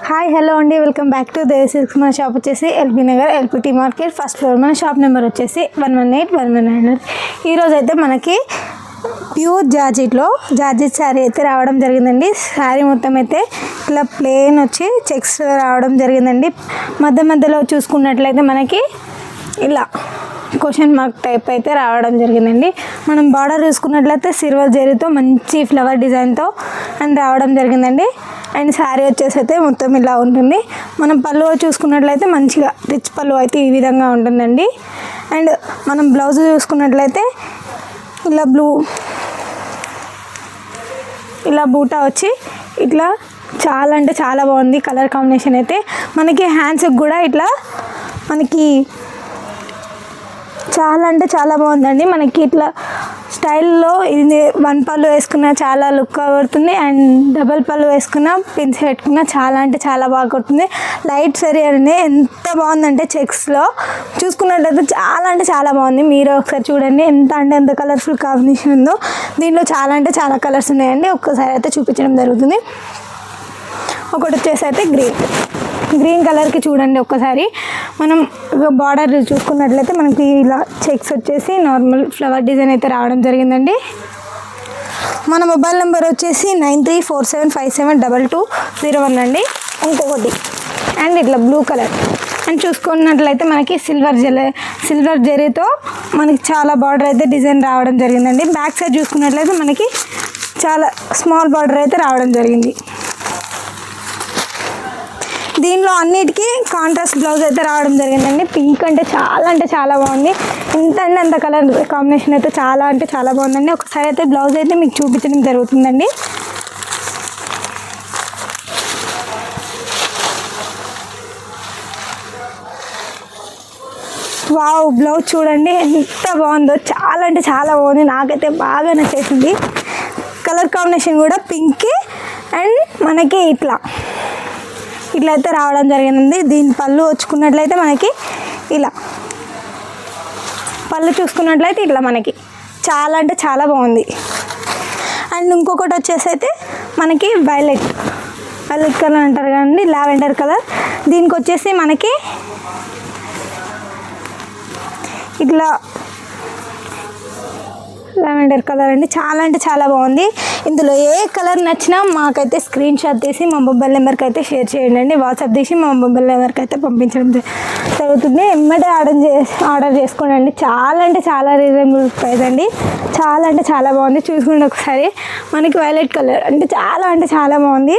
Hi hello అండి, welcome back to they silks. మన shop వచ్చేసి LB Nagar LPT market first floor. మన shop number వచ్చేసి 118-119. ఈరోజు అయితే మనకి ప్యూర్ జార్జెట్ శారీ అయితే రావడం జరిగిందండి. శారీ మొత్తం అయితే ఇట్లా ప్లెయిన్ వచ్చి చెక్స్ రావడం జరిగిందండి. మధ్యలో చూసుకున్నట్లయితే మనకి ఇలా క్వశ్చన్ మార్క్ టైప్ అయితే రావడం జరిగిందండి. మనం బార్డర్ చూసుకున్నట్లయితే సిల్వర్ జరీతో మంచి ఫ్లవర్ డిజైన్తో అండ్ రావడం జరిగిందండి. అండ్ శారీ వచ్చేసి అయితే మొత్తం ఇలా ఉంటుంది. మనం పళ్ళు చూసుకున్నట్లయితే మంచిగా రిచ్ పళ్ళు అయితే ఈ విధంగా ఉంటుందండి. అండ్ మనం బ్లౌజ్ చూసుకున్నట్లయితే ఇలా బూటా వచ్చి ఇట్లా చాలా అంటే చాలా బాగుంది. కలర్ కాంబినేషన్ అయితే మనకి హ్యాండ్స్కి కూడా ఇట్లా మనకి చాలా అంటే చాలా బాగుందండి. మనకి ఇట్లా స్టైల్లో ఇది వన్ పళ్ళు వేసుకున్న చాలా లుక్ కొడుతుంది. అండ్ డబల్ పళ్ళు వేసుకున్న పిన్స్ పెట్టుకున్న చాలా అంటే చాలా బాగా కొడుతుంది. లైట్ సరీ అని ఎంత బాగుందంటే చెక్స్లో చూసుకున్నట్లయితే చాలా అంటే చాలా బాగుంది. మీరు ఒకసారి చూడండి ఎంత అంటే ఎంత కలర్ఫుల్ కాంబినేషన్ ఉందో. దీనిలో చాలా అంటే చాలా కలర్స్ ఉన్నాయండి. ఒక్కసారి అయితే చూపించడం జరుగుతుంది. ఒకటి వచ్చేసి అయితే గ్రీన్ కలర్కి చూడండి ఒక్కసారి. మనం బార్డర్ చూసుకున్నట్లయితే మనకి ఇలా చెక్స్ వచ్చేసి నార్మల్ ఫ్లవర్ డిజైన్ అయితే రావడం జరిగిందండి. మన మొబైల్ నెంబర్ వచ్చేసి 9347572201 అండి. ఇంకొకటి అండ్ ఇట్లా బ్లూ కలర్ అండ్ చూసుకున్నట్లయితే మనకి సిల్వర్ జరీతో మనకి చాలా బార్డర్ అయితే డిజైన్ రావడం జరిగిందండి. బ్యాక్ సైడ్ చూసుకున్నట్లయితే మనకి చాలా స్మాల్ బార్డర్ అయితే రావడం జరిగింది. దీనిలో అన్నిటికీ కాంట్రాస్ట్ బ్లౌజ్ అయితే రావడం జరిగిందండి. పింక్ అంటే చాలా బాగుంది. ఎంత అంటే అంత కలర్ కాంబినేషన్ అయితే చాలా అంటే చాలా బాగుందండి. ఒకసారి అయితే బ్లౌజ్ అయితే మీకు చూపించడం జరుగుతుందండి. వావ్, బ్లౌజ్ చూడండి ఎంత బాగుందో. చాలా అంటే చాలా బాగుంది. నాకైతే బాగా నచ్చేసింది. కలర్ కాంబినేషన్ కూడా పింక్ అండ్ మనకి ఇట్లా అయితే రావడం జరిగిందండి. దీని పళ్ళు వచ్చుకున్నట్లయితే మనకి ఇలా పళ్ళు చూసుకున్నట్లయితే ఇట్లా మనకి చాలా అంటే చాలా బాగుంది. అండ్ ఇంకొకటి వచ్చేసి అయితే మనకి వైలెట్ కలర్ అంటారు కదండి, లావెండర్ కలర్. దీనికి వచ్చేసి మనకి ఇట్లా లావెండర్ కలర్ అండి. చాలా అంటే చాలా బాగుంది. ఇందులో ఏ కలర్ నచ్చినా మాకైతే స్క్రీన్ షాట్ తీసి మా మొబైల్ నెంబర్కి అయితే షేర్ చేయండి అండి. వాట్సాప్ తీసి మా మొబైల్ నెంబర్కి అయితే పంపించడం జరుగుతుంది. ఎమ్మటే ఆర్డర్ చేసుకోండి. చాలా అంటే చాలా రీజనబుల్ ప్రైస్ అండి. చాలా అంటే చాలా బాగుంది. చూసుకోండి ఒకసారి. మనకి వైలెట్ కలర్ అంటే చాలా బాగుంది.